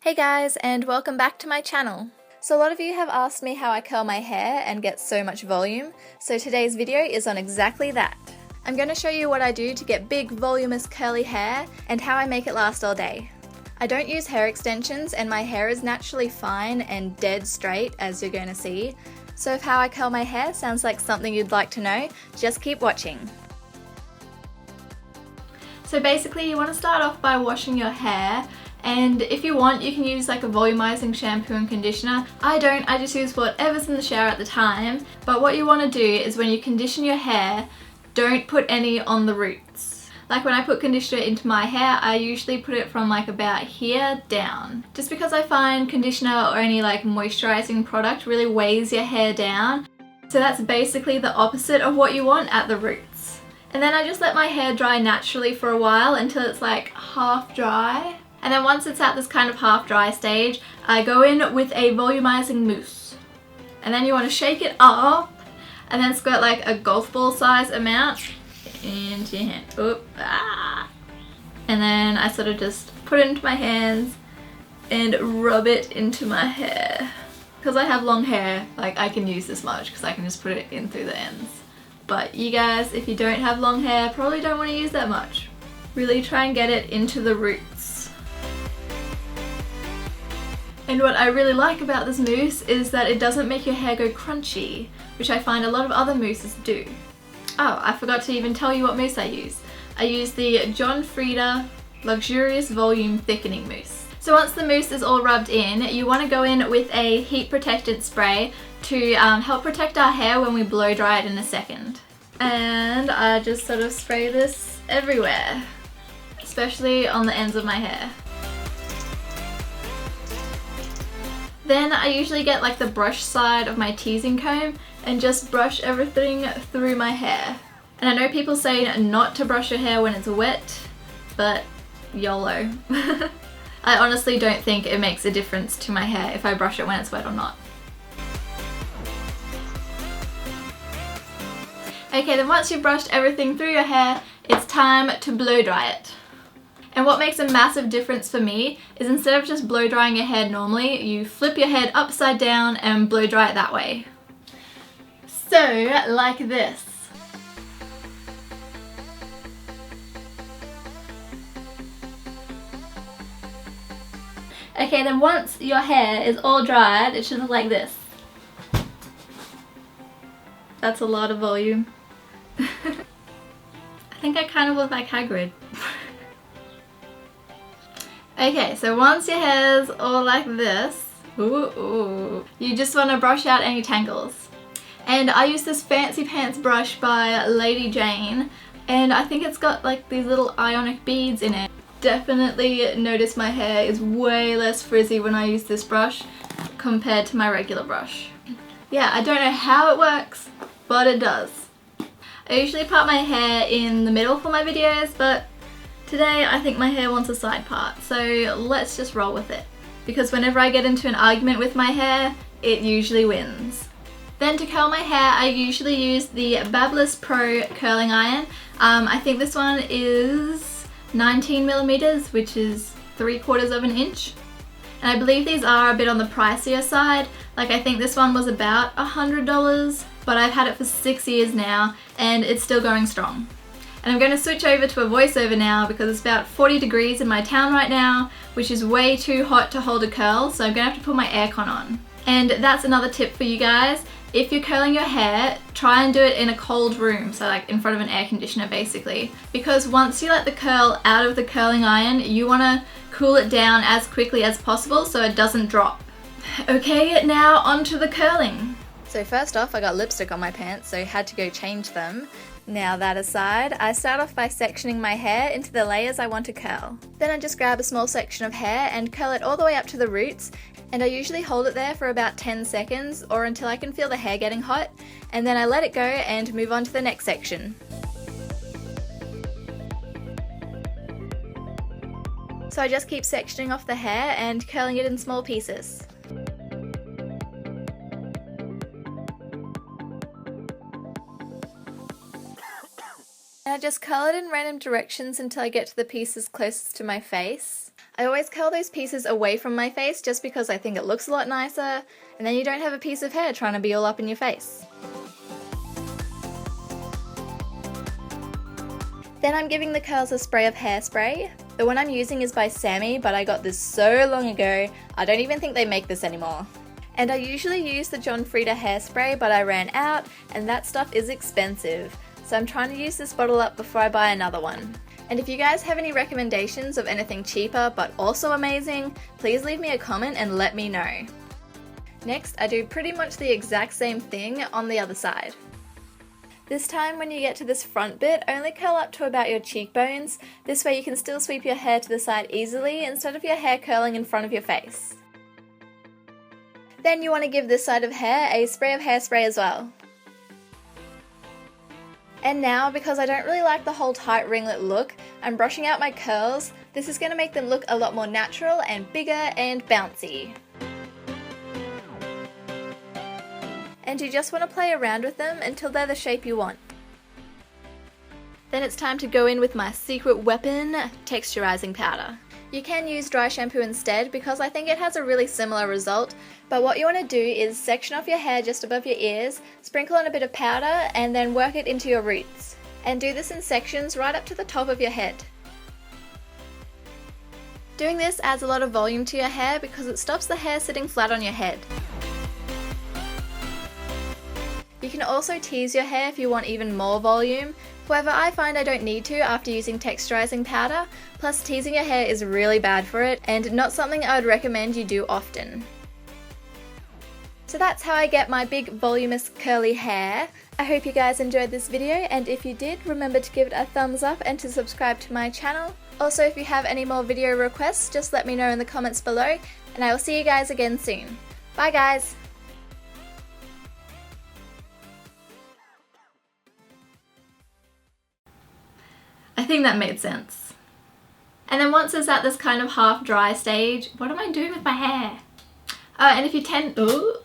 Hey guys, and welcome back to my channel. So a lot of you have asked me how I curl my hair and get so much volume, so today's video is on exactly that. I'm going to show you what I do to get big, voluminous, curly hair and how I make it last all day. I don't use hair extensions and my hair is naturally fine and dead straight, as you're going to see. So if how I curl my hair sounds like something you'd like to know, just keep watching. So basically you want to start off by washing your hair. And if you want, you can use like a volumizing shampoo and conditioner. I don't, I just use whatever's in the shower at the time. But what you want to do is when you condition your hair, don't put any on the roots. Like when I put conditioner into my hair, I usually put it from like about here down. Just because I find conditioner or any like moisturizing product really weighs your hair down. So that's basically the opposite of what you want at the roots. And then I just let my hair dry naturally for a while until it's like half dry. And then once it's at this kind of half dry stage, I go in with a volumizing mousse. And then you want to shake it up and then squirt like a golf ball size amount into your hand. Oop, ah. And then I sort of just put it into my hands and rub it into my hair. Because I have long hair, like I can use this much because I can just put it in through the ends. But you guys, if you don't have long hair, probably don't want to use that much. Really try and get it into the roots. And what I really like about this mousse is that it doesn't make your hair go crunchy, which I find a lot of other mousses do. Oh, I forgot to even tell you what mousse I use. I use the Freida Luxurious Volume Thickening Mousse. So once the mousse is all rubbed in, you want to go in with a heat protectant spray to help protect our hair when we blow dry it in a second. And I just sort of spray this everywhere, especially on the ends of my hair. Then I usually get like the brush side of my teasing comb and just brush everything through my hair. And I know people say not to brush your hair when it's wet, but YOLO. I honestly don't think it makes a difference to my hair if I brush it when it's wet or not. Okay, then once you've brushed everything through your hair, it's time to blow dry it. And what makes a massive difference for me is instead of just blow drying your hair normally, you flip your head upside down and blow dry it that way. So, like this. Okay, then once your hair is all dried, it should look like this. That's a lot of volume. I think I kind of look like Hagrid. Okay, so once your hair's all like this, you just want to brush out any tangles. And I use this Fancy Pants brush by Lady Jane, and I think it's got like these little ionic beads in it. Definitely notice my hair is way less frizzy when I use this brush compared to my regular brush. Yeah, I don't know how it works, but it does. I usually part my hair in the middle for my videos, but today I think my hair wants a side part, so let's just roll with it. Because whenever I get into an argument with my hair, it usually wins. Then to curl my hair, I usually use the BaByliss Pro Curling Iron. I think this one is 19mm, which is 3/4 of an inch. And I believe these are a bit on the pricier side. Like I think this one was about $100, but I've had it for 6 years now and it's still going strong. And I'm going to switch over to a voiceover now because it's about 40 degrees in my town right now, which is way too hot to hold a curl, so I'm going to have to put my aircon on. And that's another tip for you guys. If you're curling your hair, try and do it in a cold room, so like in front of an air conditioner basically. Because once you let the curl out of the curling iron, you want to cool it down as quickly as possible so it doesn't drop. Okay, now on to the curling. So first off, I got lipstick on my pants, so had to go change them. Now that aside, I start off by sectioning my hair into the layers I want to curl. Then I just grab a small section of hair and curl it all the way up to the roots, and I usually hold it there for about 10 seconds or until I can feel the hair getting hot, and then I let it go and move on to the next section. So I just keep sectioning off the hair and curling it in small pieces. And I just curl it in random directions until I get to the pieces closest to my face. I always curl those pieces away from my face just because I think it looks a lot nicer, and then you don't have a piece of hair trying to be all up in your face. Then I'm giving the curls a spray of hairspray. The one I'm using is by Sammy, but I got this so long ago, I don't even think they make this anymore. And I usually use the Freida hairspray, but I ran out, and that stuff is expensive. So I'm trying to use this bottle up before I buy another one. And if you guys have any recommendations of anything cheaper but also amazing, please leave me a comment and let me know. Next, I do pretty much the exact same thing on the other side. This time when you get to this front bit, only curl up to about your cheekbones. This way you can still sweep your hair to the side easily instead of your hair curling in front of your face. Then you want to give this side of hair a spray of hairspray as well. And now, because I don't really like the whole tight ringlet look, I'm brushing out my curls. This is going to make them look a lot more natural and bigger and bouncy. And you just want to play around with them until they're the shape you want. Then it's time to go in with my secret weapon, texturizing powder. You can use dry shampoo instead because I think it has a really similar result, but what you want to do is section off your hair just above your ears, sprinkle on a bit of powder, and then work it into your roots. And do this in sections right up to the top of your head. Doing this adds a lot of volume to your hair because it stops the hair sitting flat on your head. You can also tease your hair if you want even more volume. However, I find I don't need to after using texturizing powder, plus teasing your hair is really bad for it and not something I would recommend you do often. So that's how I get my big voluminous curly hair. I hope you guys enjoyed this video, and if you did, remember to give it a thumbs up and to subscribe to my channel. Also, if you have any more video requests, just let me know in the comments below, and I will see you guys again soon. Bye guys! I think that made sense. And then once it's at this kind of half dry stage, what am I doing with my hair? And if you tend... Ooh.